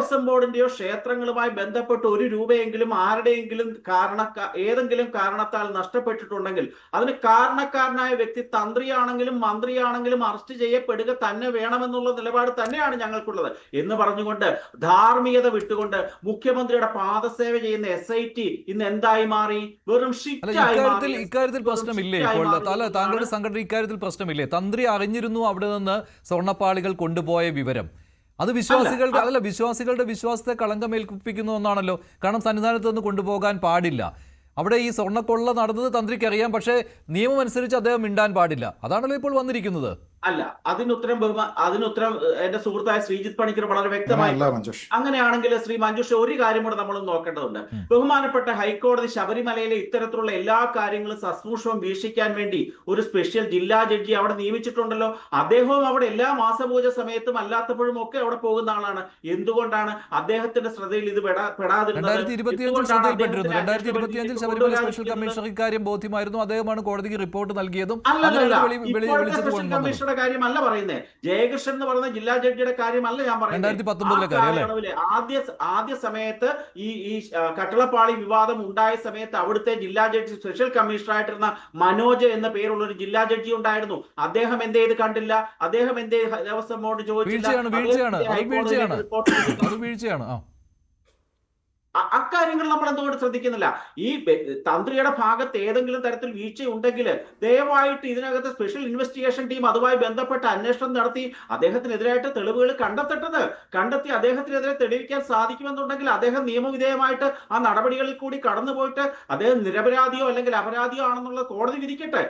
ദേവസ്വം ബോർഡിന്റെയോ ക്ഷേത്രങ്ങളുമായി ബന്ധപ്പെട്ട് ഒരു രൂപയെങ്കിലും ആരുടെയെങ്കിലും ഏതെങ്കിലും കാരണത്താൽ നഷ്ടപ്പെട്ടിട്ടുണ്ടെങ്കിൽ അതിന് കാരണക്കാരനായ വ്യക്തി തന്ത്രിയാണെങ്കിലും മന്ത്രിയാണെങ്കിലും അറസ്റ്റ് ചെയ്യപ്പെടുക തന്നെ വേണമെന്നുള്ള നിലപാട് തന്നെയാണ് ഞങ്ങൾക്കുള്ളത് എന്ന് പറഞ്ഞുകൊണ്ട് ധാർമ്മികത വിട്ടുകൊണ്ട് മുഖ്യമന്ത്രിയുടെ പാദസേവ ചെയ്യുന്ന SIT ഇന്ന് എന്തായി മാറി? വെറും ഇക്കാര്യത്തിൽ പ്രശ്നമില്ലേ? ഇപ്പോൾ താങ്കളുടെ സംഘടന ഇക്കാര്യത്തിൽ പ്രശ്നമില്ലേ? തന്ത്രി അറിഞ്ഞിരുന്നു അവിടെ നിന്ന് സ്വർണ്ണപ്പാളികൾ കൊണ്ടുപോയ വിവരം. അത് വിശ്വാസികളുടെ വിശ്വാസത്തെ കളങ്കമേൽപ്പിക്കുന്ന ഒന്നാണല്ലോ. കാരണം സന്നിധാനത്ത് നിന്ന് കൊണ്ടുപോകാൻ പാടില്ല. അവിടെ ഈ സ്വർണ്ണക്കൊള്ള നടന്നത് തന്ത്രിക്ക് അറിയാം, പക്ഷേ നിയമം അനുസരിച്ച് അദ്ദേഹം മിണ്ടാൻ പാടില്ല. അതാണല്ലോ ഇപ്പോൾ വന്നിരിക്കുന്നത്. അല്ല, അതിനുത്തരം എന്റെ സുഹൃത്തായ ശ്രീജിത്ത് പണിക്കർ വളരെ വ്യക്തമായി. അങ്ങനെയാണെങ്കിൽ ശ്രീ മഞ്ജുഷ, ഒരു കാര്യം കൂടെ നമ്മൾ നോക്കേണ്ടതുണ്ട്. ബഹുമാനപ്പെട്ട ഹൈക്കോടതി ശബരിമലയിലെ ഇത്തരത്തിലുള്ള എല്ലാ കാര്യങ്ങളും സസൂക്ഷ്മം വീക്ഷിക്കാൻ വേണ്ടി ഒരു സ്പെഷ്യൽ ജില്ലാ ജഡ്ജി അവിടെ നിയമിച്ചിട്ടുണ്ടല്ലോ. അദ്ദേഹവും അവിടെ എല്ലാ മാസപൂജ സമയത്തും അല്ലാത്തപ്പോഴും ഒക്കെ അവിടെ പോകുന്ന ആളാണ്. എന്തുകൊണ്ടാണ് അദ്ദേഹത്തിന്റെ ശ്രദ്ധയിൽ ഇത് പെടാതിരുന്നത്? 2025 ശബരിമല സ്പെഷ്യൽ കമ്മീഷണർ ഇക്കാര്യം ബോധ്യമായിരുന്നു. അദ്ദേഹമാണ് കോടതിക്ക് റിപ്പോർട്ട് നൽകിയതും. കമ്മീഷണറുടെ കാര്യമല്ല പറയുന്നത്, ജയകൃഷ്ണൻ എന്ന് പറയുന്ന ജില്ലാ ജഡ്ജിയുടെ കാര്യമല്ല ഞാൻ പറയുന്നത്. ആദ്യ സമയത്ത് ഈ കട്ടളപ്പാളി വിവാദം ഉണ്ടായ സമയത്ത് അവിടുത്തെ ജില്ലാ ജഡ്ജി സ്പെഷ്യൽ കമ്മീഷണർ ആയിട്ടിരുന്ന മനോജ് എന്ന പേരുള്ള ഒരു ജില്ലാ ജഡ്ജി ഉണ്ടായിരുന്നു. അദ്ദേഹം എന്തേ ഇത് കണ്ടില്ല? അദ്ദേഹം എന്തേ ദേവസ്വം ബോർഡ് വീഴ്ചയാണ്. അക്കാര്യങ്ങൾ നമ്മൾ എന്തുകൊണ്ട് ശ്രദ്ധിക്കുന്നില്ല? ഈ തന്ത്രിയുടെ ഭാഗത്ത് ഏതെങ്കിലും തരത്തിൽ വീഴ്ചയുണ്ടെങ്കിൽ ദയവായിട്ട് ഇതിനകത്ത് സ്പെഷ്യൽ ഇൻവെസ്റ്റിഗേഷൻ ടീം അതുമായി ബന്ധപ്പെട്ട അന്വേഷണം നടത്തി അദ്ദേഹത്തിനെതിരായിട്ട് തെളിവുകൾ കണ്ടെത്തി അദ്ദേഹത്തിനെതിരെ തെളിയിക്കാൻ സാധിക്കുമെന്നുണ്ടെങ്കിൽ അദ്ദേഹം നിയമവിധേയമായിട്ട് ആ നടപടികളിൽ കൂടി കടന്നുപോയിട്ട് അദ്ദേഹം നിരപരാധിയോ അല്ലെങ്കിൽ അപരാധിയോ ആണെന്നുള്ള കോടതി വിധിക്കട്ടെ.